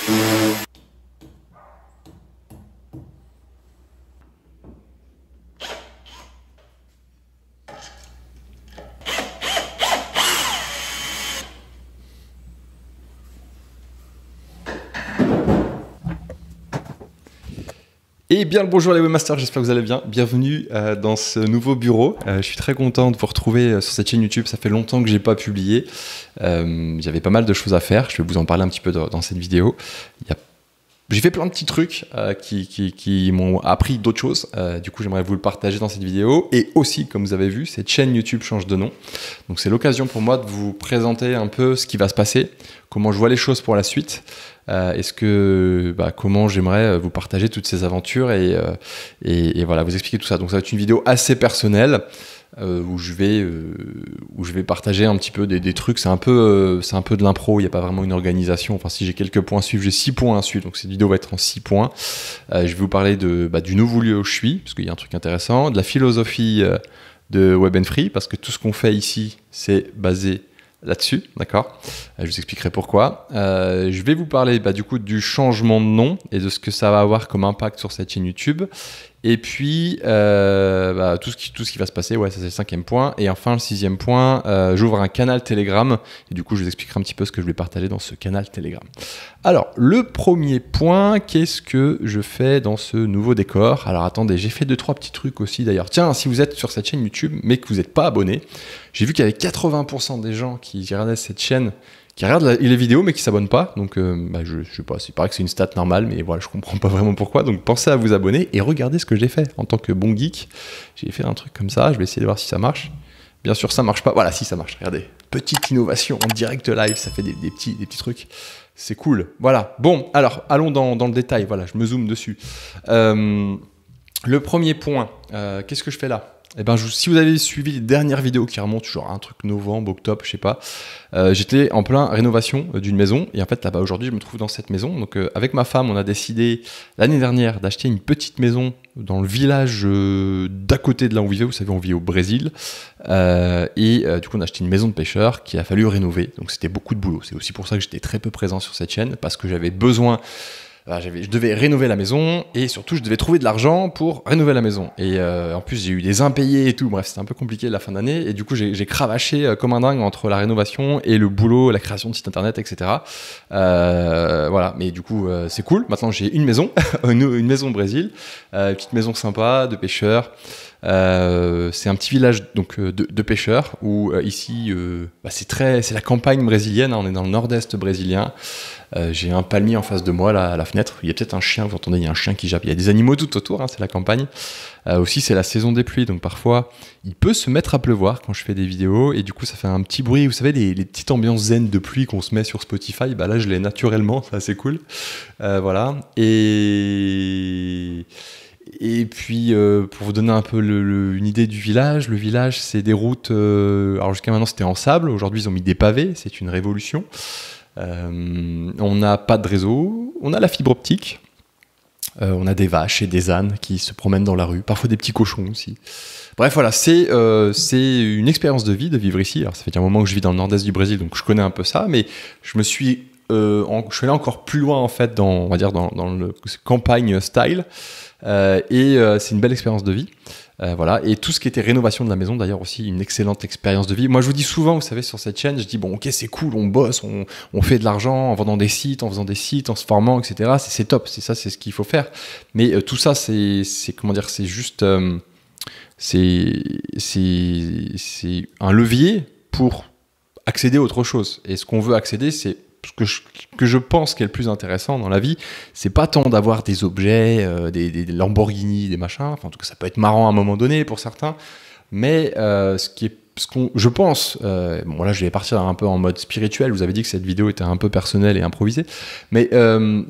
Et bien le bonjour les webmasters, j'espère que vous allez bien. Bienvenue dans ce nouveau bureau. Je suis très content de vous retrouver sur cette chaîne YouTube. Ça fait longtemps que j'ai pas publié. J'avais pas mal de choses à faire. Je vais vous en parler un petit peu dans cette vidéo. J'ai fait plein de petits trucs qui m'ont appris d'autres choses. Du coup, j'aimerais vous le partager dans cette vidéo. Et aussi, comme vous avez vu, cette chaîne YouTube change de nom. Donc, c'est l'occasion pour moi de vous présenter un peu ce qui va se passer, comment je vois les choses pour la suite. Comment j'aimerais vous partager toutes ces aventures et voilà, vous expliquer tout ça. Donc, ça va être une vidéo assez personnelle. Où je vais partager un petit peu des trucs. C'est un peu de l'impro, il n'y a pas vraiment une organisation. Enfin, si j'ai quelques points à suivre, j'ai 6 points à suivre, donc cette vidéo va être en 6 points. Je vais vous parler du nouveau lieu où je suis, parce qu'il y a un truc intéressant, de la philosophie de Web & Free, parce que tout ce qu'on fait ici, c'est basé là-dessus, d'accord. Je vous expliquerai pourquoi. Je vais vous parler du coup du changement de nom et de ce que ça va avoir comme impact sur cette chaîne YouTube. Et puis, tout ce qui va se passer, ouais, ça c'est le 5e point. Et enfin, le 6e point, j'ouvre un canal Telegram. Et du coup, je vous expliquerai un petit peu ce que je vais partager dans ce canal Telegram. Alors, le premier point, qu'est-ce que je fais dans ce nouveau décor? Alors, attendez, j'ai fait 2-3 petits trucs aussi d'ailleurs. Tiens, si vous êtes sur cette chaîne YouTube, mais que vous n'êtes pas abonné, j'ai vu qu'il y avait 80% des gens qui regardaient cette chaîne, qui regardent les vidéos mais qui ne s'abonnent pas. Donc, je sais pas, il paraît que c'est une stat normale, mais voilà, je comprends pas vraiment pourquoi. Donc, pensez à vous abonner et regardez ce que j'ai fait en tant que bon geek. J'ai fait un truc comme ça, je vais essayer de voir si ça marche. Bien sûr, ça marche pas. Voilà, si ça marche, regardez. Petite innovation en direct live, ça fait des petits trucs. C'est cool. Voilà. Bon, alors, allons dans le détail. Voilà, je me zoome dessus. Le premier point, qu'est-ce que je fais là? Eh ben, si vous avez suivi les dernières vidéos qui remontent, genre un truc novembre, octobre, je sais pas, j'étais en plein rénovation d'une maison et en fait là-bas aujourd'hui je me trouve dans cette maison. Donc avec ma femme on a décidé l'année dernière d'acheter une petite maison dans le village d'à côté de là où on vivait. Vous savez, on vit au Brésil du coup on a acheté une maison de pêcheur qu'il a fallu rénover. Donc c'était beaucoup de boulot. C'est aussi pour ça que j'étais très peu présent sur cette chaîne, parce que j'avais besoin. Je devais rénover la maison et surtout je devais trouver de l'argent pour rénover la maison. Et en plus j'ai eu des impayés et tout. Bref, c'était un peu compliqué la fin d'année. Et du coup j'ai cravaché comme un dingue entre la rénovation et le boulot, la création de site internet, etc. Voilà, mais du coup c'est cool. Maintenant j'ai une maison, une maison au Brésil, une petite maison sympa de pêcheurs. C'est un petit village donc de pêcheurs où ici c'est la campagne brésilienne, hein, on est dans le nord-est brésilien. J'ai un palmier en face de moi là, à la fenêtre. Il y a peut-être un chien, vous entendez, il y a un chien qui jappe. Il y a des animaux tout autour, hein, c'est la campagne. Aussi c'est la saison des pluies, donc parfois il peut se mettre à pleuvoir quand je fais des vidéos et du coup ça fait un petit bruit. Vous savez, les petites ambiances zen de pluie qu'on se met sur Spotify, là je l'ai naturellement, c'est assez cool. Voilà. Et puis, pour vous donner un peu une idée du village, le village, c'est des routes... alors jusqu'à maintenant, c'était en sable. Aujourd'hui, ils ont mis des pavés. C'est une révolution. On n'a pas de réseau. On a la fibre optique. On a des vaches et des ânes qui se promènent dans la rue. Parfois, des petits cochons aussi. Bref, voilà, c'est une expérience de vie, de vivre ici. Alors, ça fait un moment que je vis dans le nord-est du Brésil, donc je connais un peu ça. Mais je suis allé encore plus loin, en fait, on va dire, dans le campagne style. C'est une belle expérience de vie. Voilà. Et tout ce qui était rénovation de la maison, d'ailleurs aussi une excellente expérience de vie. Moi je vous dis souvent, vous savez, sur cette chaîne, je dis bon ok, c'est cool, on bosse, on fait de l'argent en vendant des sites, en faisant des sites, en se formant, etc. C'est top, c'est ce qu'il faut faire. Mais tout ça c'est comment dire, c'est juste c'est un levier pour accéder à autre chose. Et ce qu'on veut accéder, c'est ce que je pense qu'est le plus intéressant dans la vie, c'est pas tant d'avoir des objets, des Lamborghini, des machins, enfin en tout cas ça peut être marrant à un moment donné pour certains, mais je pense, bon là je vais partir un peu en mode spirituel, vous avez dit que cette vidéo était un peu personnelle et improvisée, mais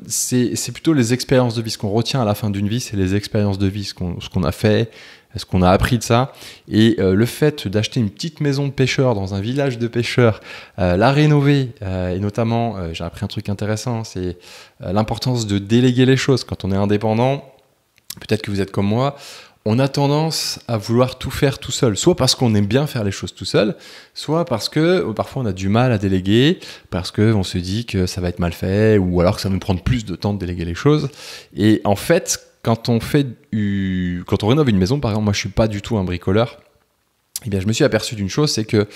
c'est plutôt les expériences de vie, ce qu'on retient à la fin d'une vie, c'est les expériences de vie, ce qu'on a fait, ce qu'on a appris de ça, et le fait d'acheter une petite maison de pêcheurs dans un village de pêcheurs, la rénover, et notamment, j'ai appris un truc intéressant, c'est l'importance de déléguer les choses. Quand on est indépendant, peut-être que vous êtes comme moi, on a tendance à vouloir tout faire tout seul, soit parce qu'on aime bien faire les choses tout seul, soit parce que parfois on a du mal à déléguer, parce qu'on se dit que ça va être mal fait, ou alors que ça va nous prendre plus de temps de déléguer les choses. Et en fait, quand on rénove une maison, par exemple, moi je suis pas du tout un bricoleur, eh bien je me suis aperçu d'une chose, c'est que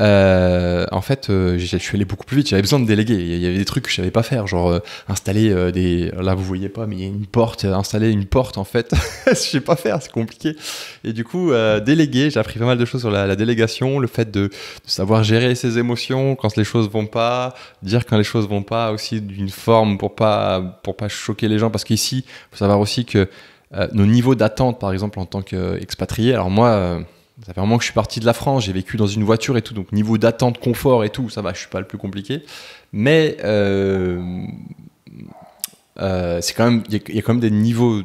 en fait, je suis allé beaucoup plus vite. J'avais besoin de déléguer. Il y avait des trucs que je savais pas faire, genre installer des. Là, vous voyez pas, mais il y a une porte. Installer une porte, en fait, je sais pas faire. C'est compliqué. Et du coup, déléguer. J'ai appris pas mal de choses sur la délégation, le fait de savoir gérer ses émotions quand les choses vont pas, dire quand les choses vont pas, aussi d'une forme pour pas choquer les gens. Parce qu'ici, faut savoir aussi que nos niveaux d'attente, par exemple, en tant qu'expatrié. Alors moi. Ça fait un moment que je suis parti de la France, j'ai vécu dans une voiture et tout, donc niveau d'attente, confort et tout, ça va, je suis pas le plus compliqué. Mais c'est quand même, il y a quand même des niveaux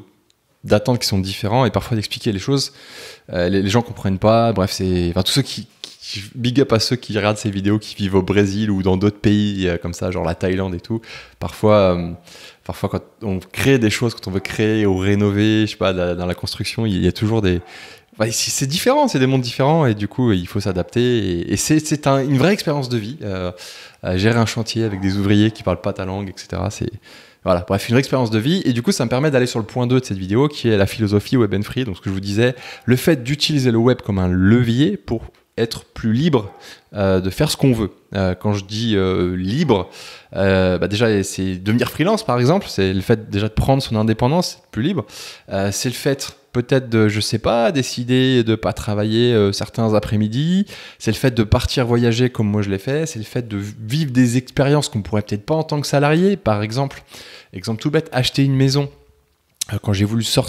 d'attente qui sont différents et parfois d'expliquer les choses, les gens comprennent pas. Bref, tous ceux qui big up à ceux qui regardent ces vidéos, qui vivent au Brésil ou dans d'autres pays comme ça, genre la Thaïlande et tout. Parfois, quand on crée des choses, quand on veut créer ou rénover, je sais pas, dans la construction, il y a toujours des c'est différent, c'est des mondes différents et du coup il faut s'adapter et c'est une vraie expérience de vie. Gérer un chantier avec des ouvriers qui parlent pas ta langue, etc. Voilà, bref, une vraie expérience de vie et du coup ça me permet d'aller sur le point 2 de cette vidéo qui est la philosophie Web and Free. Donc ce que je vous disais, le fait d'utiliser le web comme un levier pour être plus libre de faire ce qu'on veut. Quand je dis libre, déjà c'est devenir freelance par exemple, c'est le fait déjà de prendre son indépendance, c'est plus libre. C'est le fait peut-être de, je sais pas, décider de pas travailler certains après-midi. C'est le fait de partir voyager comme moi je l'ai fait. C'est le fait de vivre des expériences qu'on pourrait peut-être pas en tant que salarié. Par exemple tout bête, acheter une maison. Quand j'ai voulu juste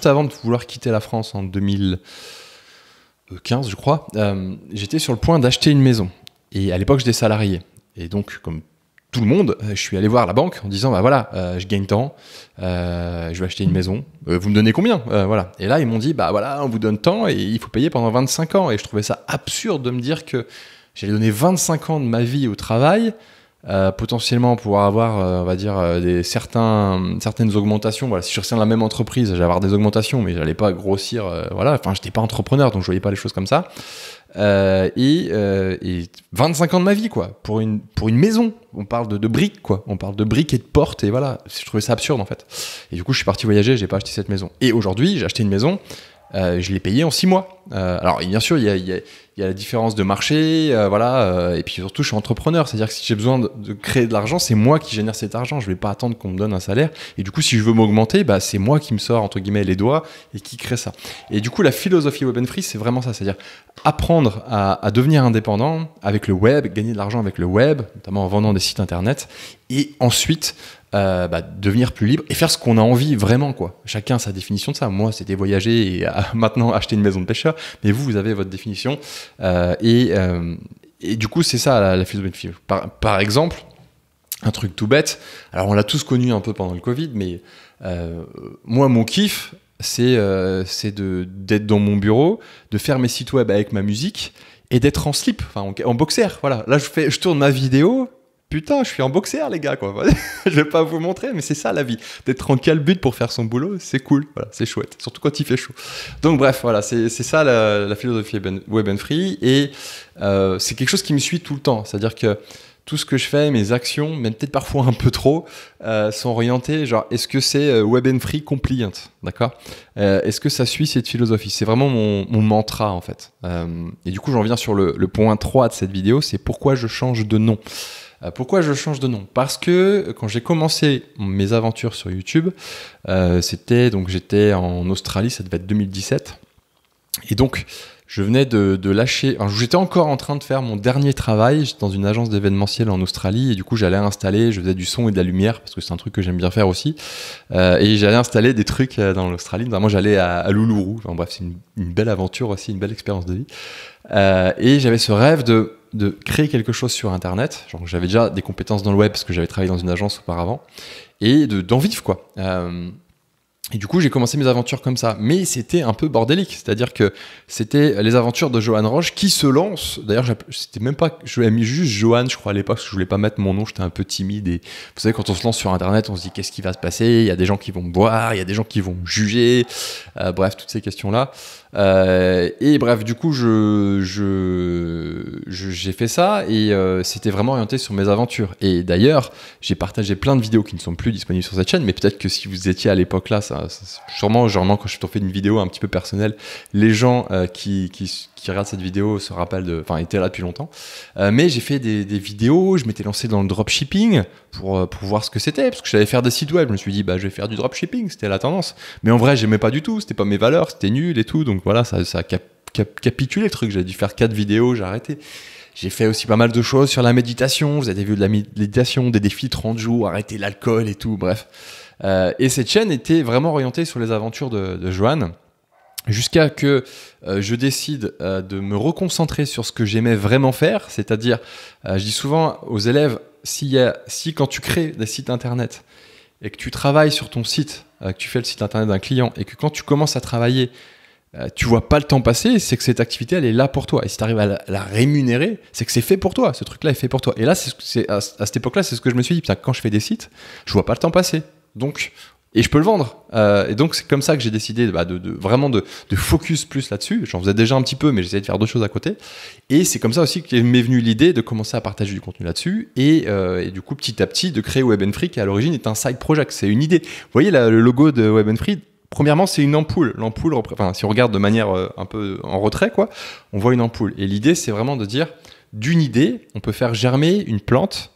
avant de vouloir quitter la France en 2015, je crois, j'étais sur le point d'acheter une maison. Et à l'époque, j'étais salarié. Et donc, comme tout le monde, je suis allé voir la banque en disant je gagne tant, je vais acheter une maison, vous me donnez combien, voilà. Et là ils m'ont dit on vous donne tant et il faut payer pendant 25 ans. Et je trouvais ça absurde de me dire que j'allais donner 25 ans de ma vie au travail, potentiellement pouvoir avoir certaines augmentations. Voilà, si je restais dans la même entreprise, j'allais avoir des augmentations, mais j'allais pas grossir. J'étais pas entrepreneur, donc je voyais pas les choses comme ça. Et 25 ans de ma vie quoi pour une maison, on parle de briques quoi, on parle de briques et de portes et voilà, je trouvais ça absurde en fait. Et du coup je suis parti voyager, j'ai pas acheté cette maison et aujourd'hui j'ai acheté une maison, je l'ai payée en 6 mois. Alors bien sûr il y a la différence de marché, et puis surtout je suis entrepreneur, c'est-à-dire que si j'ai besoin de créer de l'argent, c'est moi qui génère cet argent, je vais pas attendre qu'on me donne un salaire et du coup si je veux m'augmenter, c'est moi qui me sors entre guillemets les doigts et qui crée ça. Et du coup la philosophie Web and Free c'est vraiment ça, c'est-à-dire apprendre à devenir indépendant avec le web, gagner de l'argent avec le web, notamment en vendant des sites internet et ensuite devenir plus libre et faire ce qu'on a envie vraiment quoi. Chacun a sa définition de ça. Moi c'était voyager et maintenant acheter une maison de pêcheur, mais vous avez votre définition et du coup c'est ça la philosophie. Par exemple, un truc tout bête, alors on l'a tous connu un peu pendant le Covid, mais moi mon kiff c'est d'être dans mon bureau, de faire mes sites web avec ma musique et d'être en slip, en boxer. Voilà, là je tourne ma vidéo. Putain, je suis en boxer, les gars, quoi. Je vais pas vous montrer, mais c'est ça la vie. D'être en calbut pour faire son boulot, c'est cool. Voilà, c'est chouette. Surtout quand il fait chaud. Donc, bref, voilà, c'est ça la philosophie Web and Free. Et c'est quelque chose qui me suit tout le temps. C'est-à-dire que tout ce que je fais, mes actions, même peut-être parfois un peu trop, sont orientées, genre, est-ce que c'est Web and Free compliant, d'accord, est-ce que ça suit cette philosophie? C'est vraiment mon mantra, en fait. Et du coup, j'en viens sur le point 3 de cette vidéo, c'est pourquoi je change de nom. Pourquoi je change de nom? Parce que quand j'ai commencé mes aventures sur YouTube, j'étais en Australie, ça devait être 2017. Et donc, je venais de lâcher... Alors, j'étais encore en train de faire mon dernier travail. J'étais dans une agence d'événementiel en Australie. Et du coup, j'allais installer... Je faisais du son et de la lumière, parce que c'est un truc que j'aime bien faire aussi. Et j'allais installer des trucs dans l'Australie. Notamment, j'allais à Uluru. Enfin, bref, c'est une belle aventure aussi, une belle expérience de vie. Et j'avais ce rêve de créer quelque chose sur Internet. Genre, j'avais déjà des compétences dans le web, parce que j'avais travaillé dans une agence auparavant. Et d'en vivre, quoi. Et du coup, j'ai commencé mes aventures comme ça. Mais c'était un peu bordélique. C'est-à-dire que c'était les aventures de Johan Roche qui se lance. D'ailleurs, c'était même pas. Je l'ai mis juste Johan, je crois, à l'époque, parce que je voulais pas mettre mon nom. J'étais un peu timide. Et vous savez, quand on se lance sur Internet, on se dit qu'est-ce qui va se passer? Il y a des gens qui vont me voir, il y a des gens qui vont me juger. Bref, toutes ces questions-là. Et bref, du coup, j'ai fait ça et c'était vraiment orienté sur mes aventures. Et d'ailleurs, j'ai partagé plein de vidéos qui ne sont plus disponibles sur cette chaîne, mais peut-être que si vous étiez à l'époque là, sûrement, généralement, quand je t'en fais une vidéo un petit peu personnelle, les gens qui regardent cette vidéo se rappellent enfin, étaient là depuis longtemps. Mais j'ai fait des vidéos, je m'étais lancé dans le dropshipping pour voir ce que c'était, parce que je savais faire des sites web. Je me suis dit, bah, je vais faire du dropshipping, c'était la tendance. Mais en vrai, j'aimais pas du tout, c'était pas mes valeurs, c'était nul et tout. Donc voilà, ça a capitulé le truc. J'ai dû faire 4 vidéos, j'ai arrêté. J'ai fait aussi pas mal de choses sur la méditation. Vous avez vu de la méditation, des défis 30 jours, arrêter l'alcool et tout, bref. Et cette chaîne était vraiment orientée sur les aventures de Johan, jusqu'à que je décide de me reconcentrer sur ce que j'aimais vraiment faire. C'est-à-dire, je dis souvent aux élèves, si quand tu crées des sites internet et que tu travailles sur ton site, que tu fais le site internet d'un client et que quand tu commences à travailler, tu vois pas le temps passer, c'est que cette activité elle est là pour toi. Et si tu arrives à la rémunérer, c'est que c'est fait pour toi. Ce truc-là est fait pour toi. Et là, à cette époque-là, c'est ce que je me suis dit. Putain, quand je fais des sites, je vois pas le temps passer. Donc, et je peux le vendre. Et donc, c'est comme ça que j'ai décidé vraiment de focus plus là-dessus. J'en faisais déjà un petit peu, mais j'essayais de faire d'autres choses à côté. Et c'est comme ça aussi que m'est venue l'idée de commencer à partager du contenu là-dessus. Et du coup, petit à petit, de créer Web & Free, qui à l'origine est un side project. C'est une idée. Vous voyez le logo de Web & Free? Premièrement, c'est une ampoule. L'ampoule, enfin, si on regarde de manière un peu en retrait, quoi, on voit une ampoule. Et l'idée, c'est vraiment de dire, d'une idée, on peut faire germer une plante.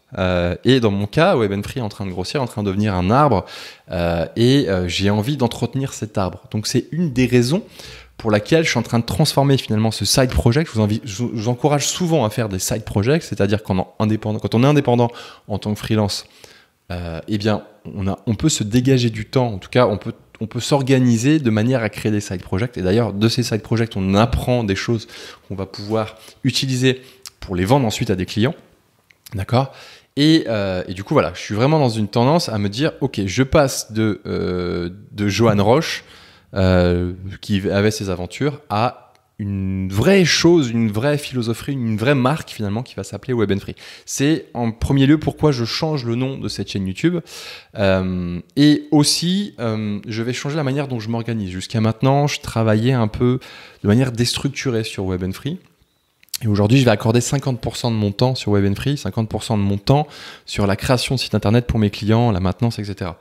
Et dans mon cas, Web & Free est en train de grossir, en train de devenir un arbre. Et j'ai envie d'entretenir cet arbre. Donc, c'est une des raisons pour laquelle je suis en train de transformer finalement ce side project. Je vous encourage souvent à faire des side projects, c'est-à-dire quand on est indépendant en tant que freelance, eh bien, on peut se dégager du temps. En tout cas, on peut s'organiser de manière à créer des side projects. Et d'ailleurs, de ces side projects, on apprend des choses qu'on va pouvoir utiliser pour les vendre ensuite à des clients. D'accord ? Et du coup, voilà, je suis vraiment dans une tendance à me dire, ok, je passe de Johan Roche, qui avait ses aventures, à une vraie chose, une vraie philosophie, une vraie marque finalement qui va s'appeler Web & Free. C'est en premier lieu pourquoi je change le nom de cette chaîne YouTube. Et aussi, je vais changer la manière dont je m'organise. Jusqu'à maintenant, je travaillais un peu de manière déstructurée sur Web & Free. Et aujourd'hui, je vais accorder 50% de mon temps sur Web & Free, 50% de mon temps sur la création de sites internet pour mes clients, la maintenance, etc.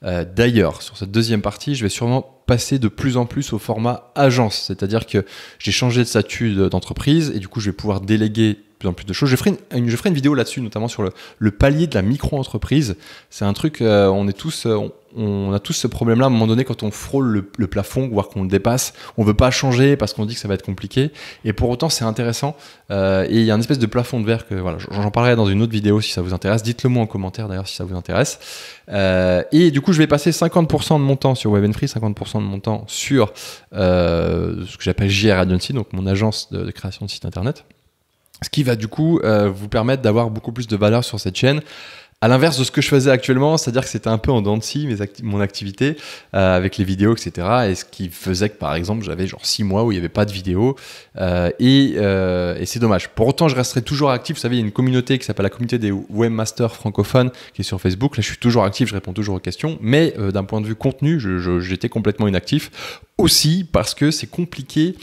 D'ailleurs, sur cette deuxième partie, je vais sûrement passer de plus en plus au format agence. C'est-à-dire que j'ai changé de statut d'entreprise et du coup, je vais pouvoir déléguer de plus en plus de choses. Je ferai une vidéo là-dessus, notamment sur le palier de la micro-entreprise. C'est un truc, on a tous ce problème-là à un moment donné quand on frôle le plafond, voire qu'on le dépasse. On veut pas changer parce qu'on dit que ça va être compliqué. Et pour autant, c'est intéressant. Et il y a une espèce de plafond de verre que voilà, j'en parlerai dans une autre vidéo si ça vous intéresse. Dites-le moi en commentaire d'ailleurs si ça vous intéresse. Et du coup, je vais passer 50% de mon temps sur Web & Free, 50% de mon temps sur ce que j'appelle JR Agency, donc mon agence de création de site internet. Ce qui va du coup vous permettre d'avoir beaucoup plus de valeur sur cette chaîne. À l'inverse de ce que je faisais actuellement, c'est-à-dire que c'était un peu en dents de scie mon activité avec les vidéos, etc. Et ce qui faisait que, par exemple, j'avais genre 6 mois où il n'y avait pas de vidéo et c'est dommage. Pour autant, je resterai toujours actif. Vous savez, il y a une communauté qui s'appelle la communauté des webmasters francophones qui est sur Facebook. Là, je suis toujours actif, je réponds toujours aux questions. Mais d'un point de vue contenu, j'étais complètement inactif. Aussi parce que c'est compliqué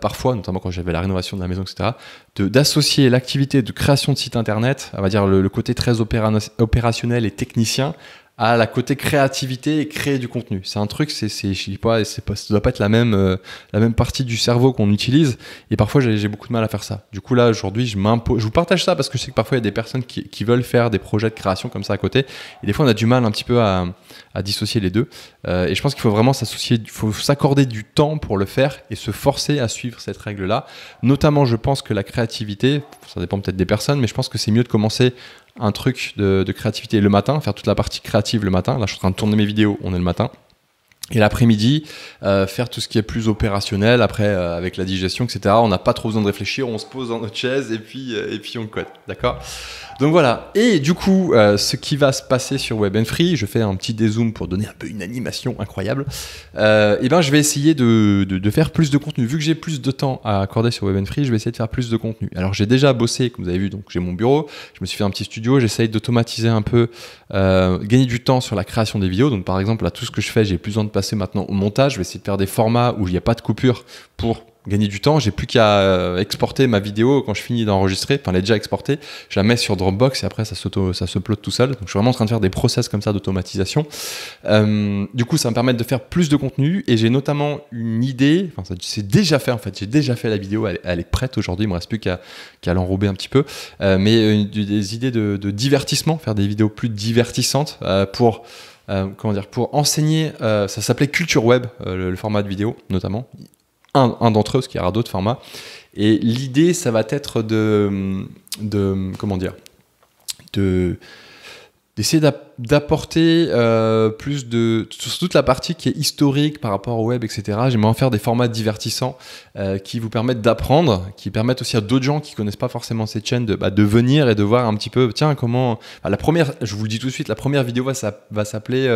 parfois, notamment quand j'avais la rénovation de la maison, etc., d'associer l'activité de création de site internet, on va dire le côté très opérationnel et technicien, à la côté créativité et créer du contenu. C'est un truc, je dis pas, ça doit pas être la même partie du cerveau qu'on utilise. Et parfois, j'ai beaucoup de mal à faire ça. Du coup, là, aujourd'hui, je vous partage ça parce que je sais que parfois, il y a des personnes qui veulent faire des projets de création comme ça à côté. Et des fois, on a du mal un petit peu à dissocier les deux. Et je pense qu'il faut vraiment il faut s'accorder du temps pour le faire et se forcer à suivre cette règle-là. Notamment, je pense que la créativité, ça dépend peut-être des personnes, mais je pense que c'est mieux de commencer un truc de créativité le matin, faire toute la partie créative le matin. Là, je suis en train de tourner mes vidéos, on est le matin. Et l'après-midi, faire tout ce qui est plus opérationnel, après avec la digestion, etc. On n'a pas trop besoin de réfléchir, on se pose dans notre chaise et puis on code, d'accord? Donc voilà, et du coup, ce qui va se passer sur Web & Free, je fais un petit dézoom pour donner un peu une animation incroyable, et ben je vais essayer de faire plus de contenu. Vu que j'ai plus de temps à accorder sur Web & Free, je vais essayer de faire plus de contenu. Alors j'ai déjà bossé, comme vous avez vu, donc j'ai mon bureau, je me suis fait un petit studio, j'essaye d'automatiser un peu, gagner du temps sur la création des vidéos. Donc par exemple, là, tout ce que je fais, j'ai plus besoin de passer maintenant au montage, je vais essayer de faire des formats où il n'y a pas de coupure pour gagner du temps. J'ai plus qu'à exporter ma vidéo quand je finis d'enregistrer. Enfin, elle est déjà exportée. Je la mets sur Dropbox et après, ça s'upload tout seul. Donc, je suis vraiment en train de faire des process comme ça d'automatisation. Du coup, ça va me permettre de faire plus de contenu et j'ai notamment une idée. Enfin, c'est déjà fait en fait. J'ai déjà fait la vidéo. Elle est prête aujourd'hui. Il me reste plus qu'à l'enrober un petit peu. Mais des idées de divertissement, faire des vidéos plus divertissantes pour enseigner. Ça s'appelait Culture Web, le format de vidéo notamment. Un d'entre eux, parce qu'il y aura d'autres formats. Et l'idée, ça va être d'essayer d'apporter plus sur toute la partie qui est historique par rapport au web, etc. J'aimerais en faire des formats divertissants qui vous permettent d'apprendre, qui permettent aussi à d'autres gens qui connaissent pas forcément cette chaîne de venir et de voir un petit peu, tiens, comment... la première, je vous le dis tout de suite, la première vidéo va s'appeler,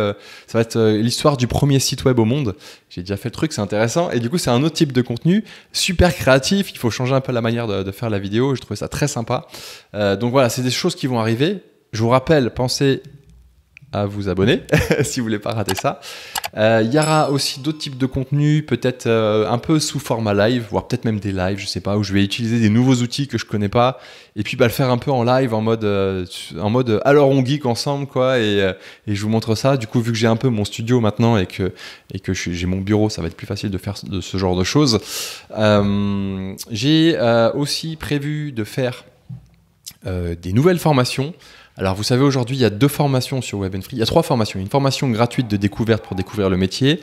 ça va être l'histoire du premier site web au monde. J'ai déjà fait le truc, c'est intéressant. Et du coup, c'est un autre type de contenu, super créatif. Il faut changer un peu la manière de faire la vidéo. Je trouvais ça très sympa. Donc voilà, c'est des choses qui vont arriver. Je vous rappelle, pensez à vous abonner si vous voulez pas rater ça. Il y aura aussi d'autres types de contenus, peut-être un peu sous format live, voire peut-être même des lives, je sais pas, où je vais utiliser des nouveaux outils que je connais pas, et puis le faire un peu en live, en mode alors on geek ensemble, quoi, et je vous montre ça. Du coup, vu que j'ai un peu mon studio maintenant et que j'ai mon bureau, ça va être plus facile de faire de ce genre de choses. J'ai aussi prévu de faire des nouvelles formations. Alors, vous savez, aujourd'hui, il y a 2 formations sur Web & Free. Il y a 3 formations. Une formation gratuite de découverte pour découvrir le métier.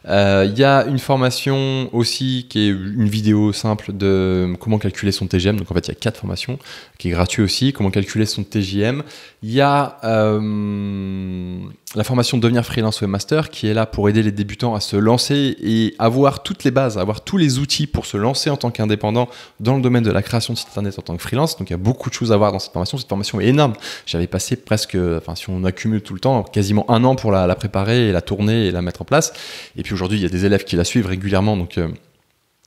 Il y a une formation aussi qui est une vidéo simple de comment calculer son TGM. Donc, en fait, il y a 4 formations qui est gratuite aussi. Comment calculer son TJM. Il y a la formation Devenir freelance webmaster qui est là pour aider les débutants à se lancer et avoir toutes les bases, avoir tous les outils pour se lancer en tant qu'indépendant dans le domaine de la création de site internet en tant que freelance. Donc, il y a beaucoup de choses à voir dans cette formation. Cette formation est énorme. J'avais passé presque, si on accumule tout le temps, quasiment 1 an pour la préparer et la tourner et la mettre en place. Et puis aujourd'hui, il y a des élèves qui la suivent régulièrement. Donc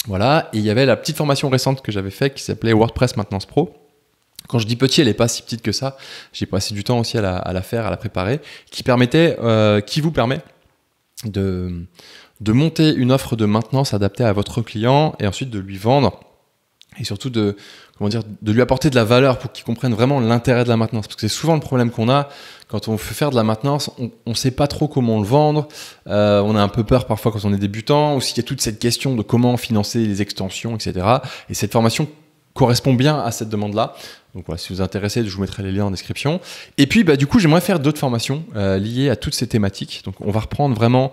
voilà. Et il y avait la petite formation récente que j'avais faite qui s'appelait WordPress Maintenance Pro. Quand je dis petit, elle n'est pas si petite que ça. J'ai passé du temps aussi à la faire, à la préparer, qui vous permet de monter une offre de maintenance adaptée à votre client et ensuite de lui vendre et surtout de lui apporter de la valeur pour qu'il comprenne vraiment l'intérêt de la maintenance. Parce que c'est souvent le problème qu'on a quand on veut faire de la maintenance, on ne sait pas trop comment le vendre, on a un peu peur parfois quand on est débutant, aussi il y a toute cette question de comment financer les extensions, etc. Et cette formation correspond bien à cette demande-là. Donc voilà, si vous êtes intéressé, je vous mettrai les liens en description. Et puis du coup, j'aimerais faire d'autres formations liées à toutes ces thématiques. Donc on va reprendre vraiment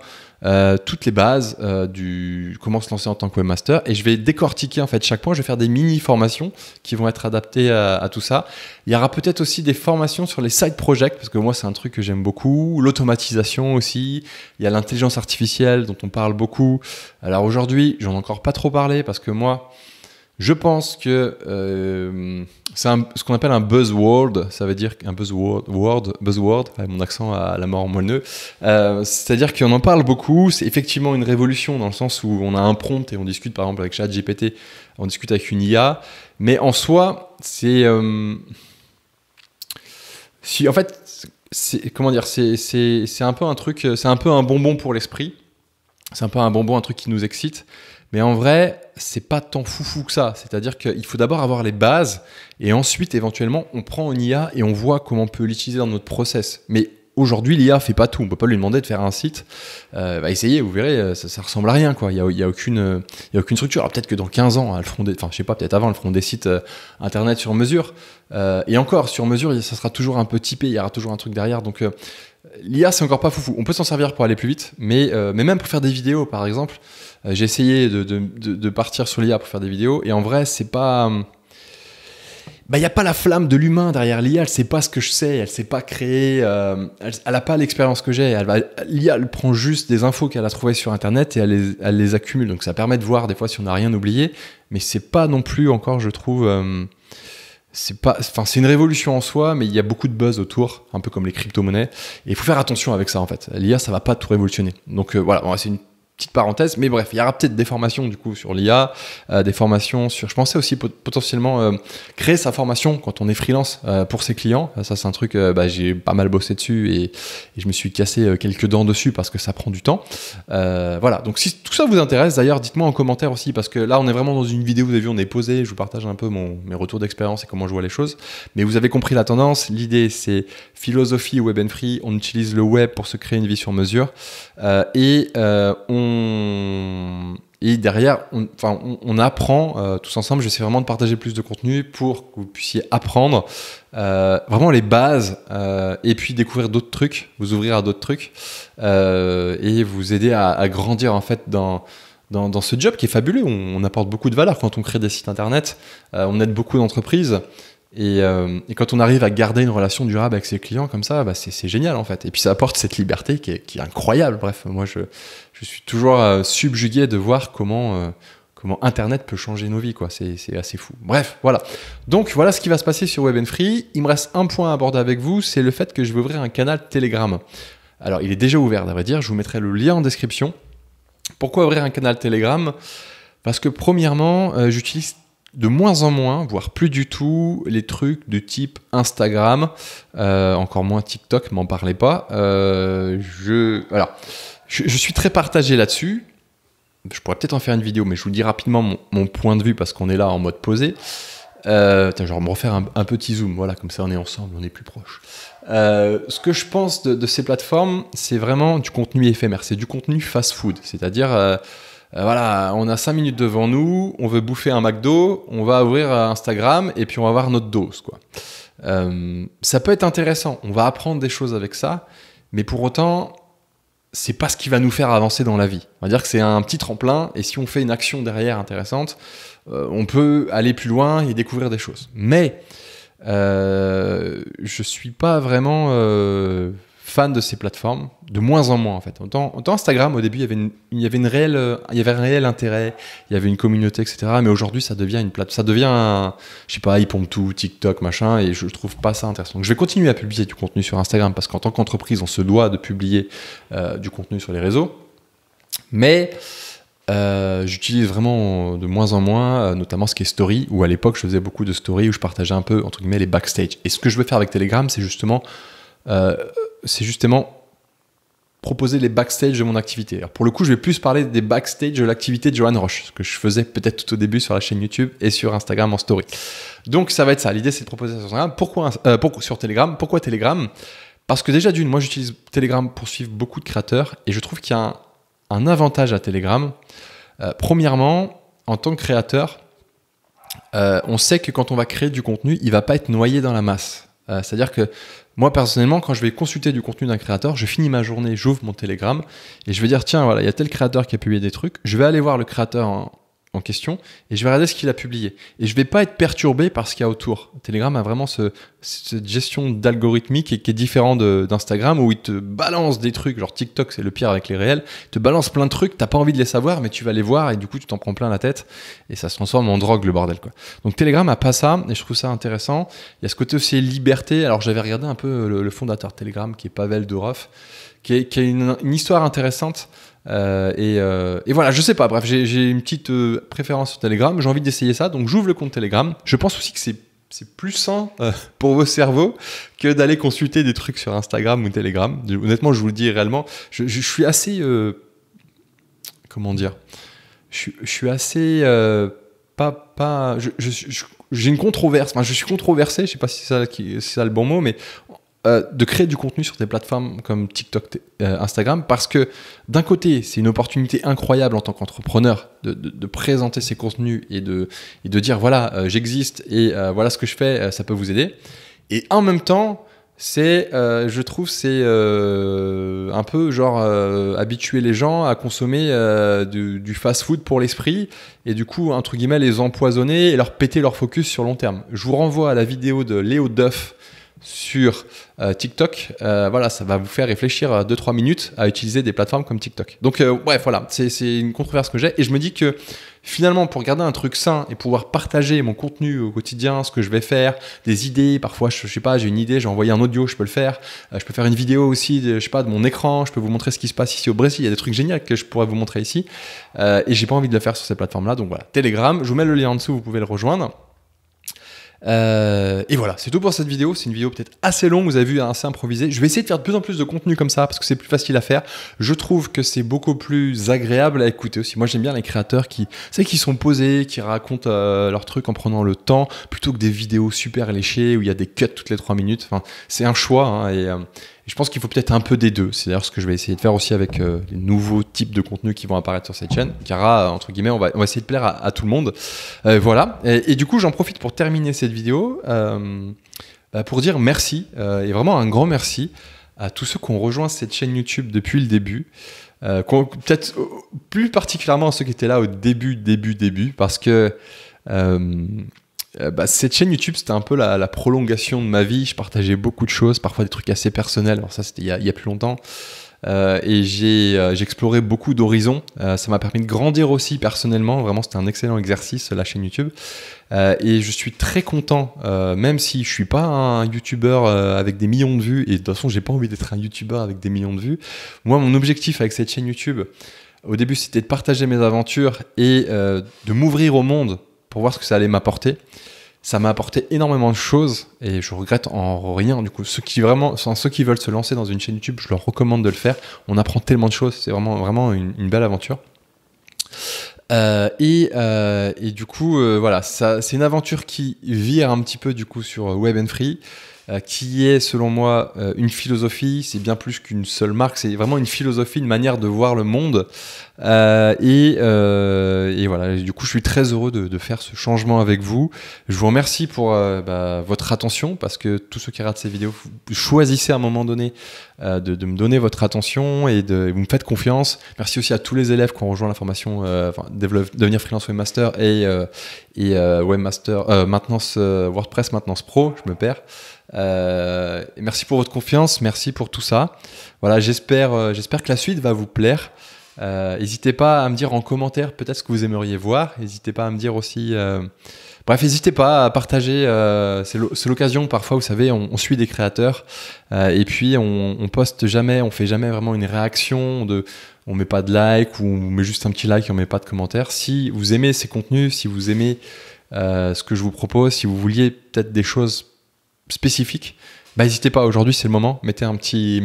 toutes les bases du comment se lancer en tant que webmaster, et je vais décortiquer en fait chaque point. Je vais faire des mini formations qui vont être adaptées à tout ça. Il y aura peut-être aussi des formations sur les side projects, parce que moi c'est un truc que j'aime beaucoup, l'automatisation aussi. Il y a l'intelligence artificielle dont on parle beaucoup. Alors aujourd'hui, j'en ai encore pas trop parlé parce que moi je pense que c'est ce qu'on appelle un buzzword. Ça veut dire un buzzword, mon accent à la mort moelleux. C'est-à-dire qu'on en parle beaucoup. C'est effectivement une révolution dans le sens où on a un prompt et on discute par exemple avec ChatGPT, on discute avec une IA. Mais en soi, c'est en fait, c'est un peu un truc, c'est un peu un bonbon pour l'esprit. C'est un peu un bonbon, un truc qui nous excite. Mais en vrai, c'est pas tant foufou que ça. C'est-à-dire qu'il faut d'abord avoir les bases et ensuite, éventuellement, on prend une IA et on voit comment on peut l'utiliser dans notre process. Mais aujourd'hui, l'IA fait pas tout. On peut pas lui demander de faire un site. Essayez, vous verrez, ça ressemble à rien, quoi. Il y a aucune structure. Alors peut-être que dans 15 ans, elles feront je sais pas, peut-être avant, elles feront des sites internet sur mesure. Et encore, sur mesure, ça sera toujours un peu typé. Il y aura toujours un truc derrière. Donc l'IA, c'est encore pas foufou. On peut s'en servir pour aller plus vite, mais même pour faire des vidéos, par exemple, j'ai essayé de partir sur l'IA pour faire des vidéos, et en vrai, c'est pas... il n'y a pas la flamme de l'humain derrière l'IA, elle sait pas ce que je sais, elle sait pas créer, elle a pas l'expérience que j'ai. L'IA, elle prend juste des infos qu'elle a trouvées sur Internet et elle les accumule. Donc ça permet de voir des fois si on n'a rien oublié, mais c'est pas non plus encore, je trouve, c'est une révolution en soi, mais il y a beaucoup de buzz autour, un peu comme les crypto-monnaies. Et il faut faire attention avec ça en fait. L'IA, ça va pas tout révolutionner. Donc voilà, c'est une petite parenthèse, mais bref, il y aura peut-être des formations du coup sur l'IA, des formations sur. Je pensais aussi potentiellement créer sa formation quand on est freelance pour ses clients. Ça, c'est un truc, j'ai pas mal bossé dessus et je me suis cassé quelques dents dessus parce que ça prend du temps. Voilà, donc si tout ça vous intéresse, d'ailleurs, dites-moi en commentaire aussi, parce que là, on est vraiment dans une vidéo, vous avez vu, on est posé, je vous partage un peu mes retours d'expérience et comment je vois les choses. Mais vous avez compris la tendance. L'idée, c'est philosophie web and free. On utilise le web pour se créer une vie sur mesure et derrière, on apprend tous ensemble. J'essaie vraiment de partager plus de contenu pour que vous puissiez apprendre vraiment les bases et puis découvrir d'autres trucs, vous ouvrir à d'autres trucs et vous aider à grandir en fait dans ce job qui est fabuleux. On apporte beaucoup de valeur quand on crée des sites internet. On aide beaucoup d'entreprises. Et quand on arrive à garder une relation durable avec ses clients comme ça, c'est génial en fait. Et puis ça apporte cette liberté qui est incroyable. Bref, moi je suis toujours subjugué de voir comment Internet peut changer nos vies, quoi. C'est assez fou. Bref, voilà. Donc voilà ce qui va se passer sur Web & Free. Il me reste un point à aborder avec vous, c'est le fait que je vais ouvrir un canal Telegram. Alors il est déjà ouvert, à vrai dire. Je vous mettrai le lien en description. Pourquoi ouvrir un canal Telegram? Parce que premièrement, j'utilise de moins en moins, voire plus du tout, les trucs de type Instagram, encore moins TikTok, m'en parlez pas. Je suis très partagé là-dessus. Je pourrais peut-être en faire une vidéo, mais je vous dis rapidement mon point de vue parce qu'on est là en mode posé. Genre me refaire un petit zoom, voilà, comme ça on est ensemble, on est plus proche. Ce que je pense de ces plateformes, c'est vraiment du contenu éphémère, c'est du contenu fast-food, c'est-à-dire voilà, on a 5 minutes devant nous, on veut bouffer un McDo, on va ouvrir Instagram et puis on va avoir notre dose, quoi. Ça peut être intéressant, on va apprendre des choses avec ça, mais pour autant, c'est pas ce qui va nous faire avancer dans la vie. On va dire que c'est un petit tremplin et si on fait une action derrière intéressante, on peut aller plus loin et découvrir des choses. Mais je suis pas vraiment fan de ces plateformes, de moins en moins en fait. Autant Instagram au début il y avait un réel intérêt, il y avait une communauté, etc. Mais aujourd'hui ça devient je sais pas, ils pompent tout, TikTok, machin, et je trouve pas ça intéressant. Donc, je vais continuer à publier du contenu sur Instagram parce qu'en tant qu'entreprise on se doit de publier du contenu sur les réseaux. Mais j'utilise vraiment de moins en moins, notamment ce qui est story, où à l'époque je faisais beaucoup de story où je partageais un peu entre guillemets les backstage. Et ce que je veux faire avec Telegram, c'est justement proposer les backstage de mon activité. Alors pour le coup, je vais plus parler des backstage de l'activité de Johan Roche, ce que je faisais peut-être tout au début sur la chaîne YouTube et sur Instagram en story. Donc ça va être ça. L'idée, c'est de proposer ça sur Instagram. Pourquoi sur Telegram? Pourquoi Telegram? Parce que déjà moi j'utilise Telegram pour suivre beaucoup de créateurs et je trouve qu'il y a un avantage à Telegram. Premièrement, en tant que créateur, on sait que quand on va créer du contenu, il ne va pas être noyé dans la masse. C'est-à-dire que moi, personnellement, quand je vais consulter du contenu d'un créateur, je finis ma journée, j'ouvre mon Telegram et je vais dire, tiens, voilà, il y a tel créateur qui a publié des trucs, je vais aller voir le créateur en question et je vais regarder ce qu'il a publié. Et je ne vais pas être perturbé par ce qu'il y a autour. Telegram a vraiment cette gestion d'algorithmique qui est différent d'Instagram où il te balance des trucs, genre TikTok, c'est le pire avec les réels, il te balance plein de trucs, tu n'as pas envie de les savoir, mais tu vas les voir et du coup, tu t'en prends plein la tête et ça se transforme en drogue, le bordel, quoi. Donc Telegram n'a pas ça et je trouve ça intéressant. Il y a ce côté aussi liberté. Alors j'avais regardé un peu le fondateur de Telegram qui est Pavel Durov, qui a une histoire intéressante. Et voilà, je sais pas, bref, j'ai une petite préférence sur Telegram, j'ai envie d'essayer ça, donc j'ouvre le compte Telegram. Je pense aussi que c'est plus sain pour vos cerveaux que d'aller consulter des trucs sur Instagram ou Telegram. Honnêtement, je vous le dis réellement, je suis assez... comment dire, je suis assez... j'ai une controverse, enfin, je suis controversé, je sais pas si c'est ça le bon mot, mais... de créer du contenu sur des plateformes comme TikTok, Instagram, parce que d'un côté, c'est une opportunité incroyable en tant qu'entrepreneur de présenter ses contenus et de dire voilà, j'existe et voilà ce que je fais, ça peut vous aider. Et en même temps, je trouve, c'est un peu genre habituer les gens à consommer du fast-food pour l'esprit et du coup, entre guillemets, les empoisonner et leur péter leur focus sur long terme. Je vous renvoie à la vidéo de Léo Duff sur TikTok. Voilà, ça va vous faire réfléchir 2-3 minutes à utiliser des plateformes comme TikTok. Donc bref, voilà, c'est une controverse que j'ai et je me dis que finalement, pour garder un truc sain et pouvoir partager mon contenu au quotidien, ce que je vais faire, des idées, parfois je sais pas, j'ai une idée, j'ai envoyé un audio, je peux le faire, je peux faire une vidéo aussi, je sais pas, de mon écran, je peux vous montrer ce qui se passe ici au Brésil, il y a des trucs géniaux que je pourrais vous montrer ici et j'ai pas envie de le faire sur ces plateformes-là, donc voilà, Telegram, je vous mets le lien en dessous, vous pouvez le rejoindre. Et voilà, c'est tout pour cette vidéo. C'est une vidéo peut-être assez longue, vous avez vu, assez improvisée. Je vais essayer de faire de plus en plus de contenu comme ça parce que c'est plus facile à faire. Je trouve que c'est beaucoup plus agréable à écouter aussi. Moi, j'aime bien les créateurs qui sont posés, qui racontent leurs trucs en prenant le temps plutôt que des vidéos super léchées où il y a des cuts toutes les 3 minutes. Enfin, c'est un choix hein, et je pense qu'il faut peut-être un peu des deux. C'est d'ailleurs ce que je vais essayer de faire aussi avec les nouveaux types de contenus qui vont apparaître sur cette chaîne. Car, entre guillemets, on va essayer de plaire à tout le monde. Voilà. Et du coup, j'en profite pour terminer cette vidéo pour dire merci, et vraiment un grand merci à tous ceux qui ont rejoint cette chaîne YouTube depuis le début. Peut-être plus particulièrement à ceux qui étaient là au début, parce que cette chaîne YouTube, c'était un peu la prolongation de ma vie. Je partageais beaucoup de choses, parfois des trucs assez personnels. Alors ça, c'était il y a plus longtemps. Et j'ai exploré beaucoup d'horizons. Ça m'a permis de grandir aussi personnellement. Vraiment, c'était un excellent exercice, la chaîne YouTube. Et je suis très content, même si je suis pas un YouTuber avec des millions de vues. Et de toute façon, j'ai pas envie d'être un YouTuber avec des millions de vues. Moi, mon objectif avec cette chaîne YouTube, au début, c'était de partager mes aventures et de m'ouvrir au monde pour voir ce que ça allait m'apporter. Ça m'a apporté énormément de choses et je regrette en rien. Du coup, ceux qui veulent se lancer dans une chaîne YouTube, je leur recommande de le faire. On apprend tellement de choses, c'est vraiment une belle aventure. Et du coup, voilà, c'est une aventure qui vire un petit peu du coup sur Web & Free, qui est selon moi une philosophie. C'est bien plus qu'une seule marque, c'est vraiment une philosophie, une manière de voir le monde. Et voilà, et du coup je suis très heureux de faire ce changement avec vous. Je vous remercie pour votre attention, parce que tous ceux qui regardent ces vidéos, vous choisissez à un moment donné de me donner votre attention et vous me faites confiance. Merci aussi à tous les élèves qui ont rejoint la formation devenir freelance webmaster et webmaster maintenance WordPress maintenance pro, je me perds. Merci pour votre confiance, merci pour tout ça. Voilà, j'espère que la suite va vous plaire. N'hésitez pas à me dire en commentaire peut-être ce que vous aimeriez voir. N'hésitez pas à me dire aussi... Bref, n'hésitez pas à partager. C'est l'occasion, parfois, vous savez, on suit des créateurs et puis on poste jamais, on fait jamais vraiment une réaction. On met pas de like ou on met juste un petit like et on met pas de commentaire. Si vous aimez ces contenus, si vous aimez ce que je vous propose, si vous vouliez peut-être des choses spécifiques, n'hésitez pas, aujourd'hui c'est le moment, mettez un petit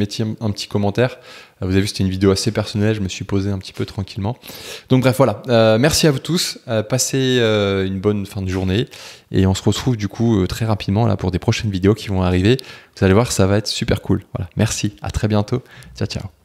commentaire. Vous avez vu, c'était une vidéo assez personnelle, je me suis posé un petit peu tranquillement. Donc bref, voilà, merci à vous tous, passez une bonne fin de journée et on se retrouve du coup très rapidement là pour des prochaines vidéos qui vont arriver. Vous allez voir, ça va être super cool. Voilà, merci, à très bientôt, ciao ciao.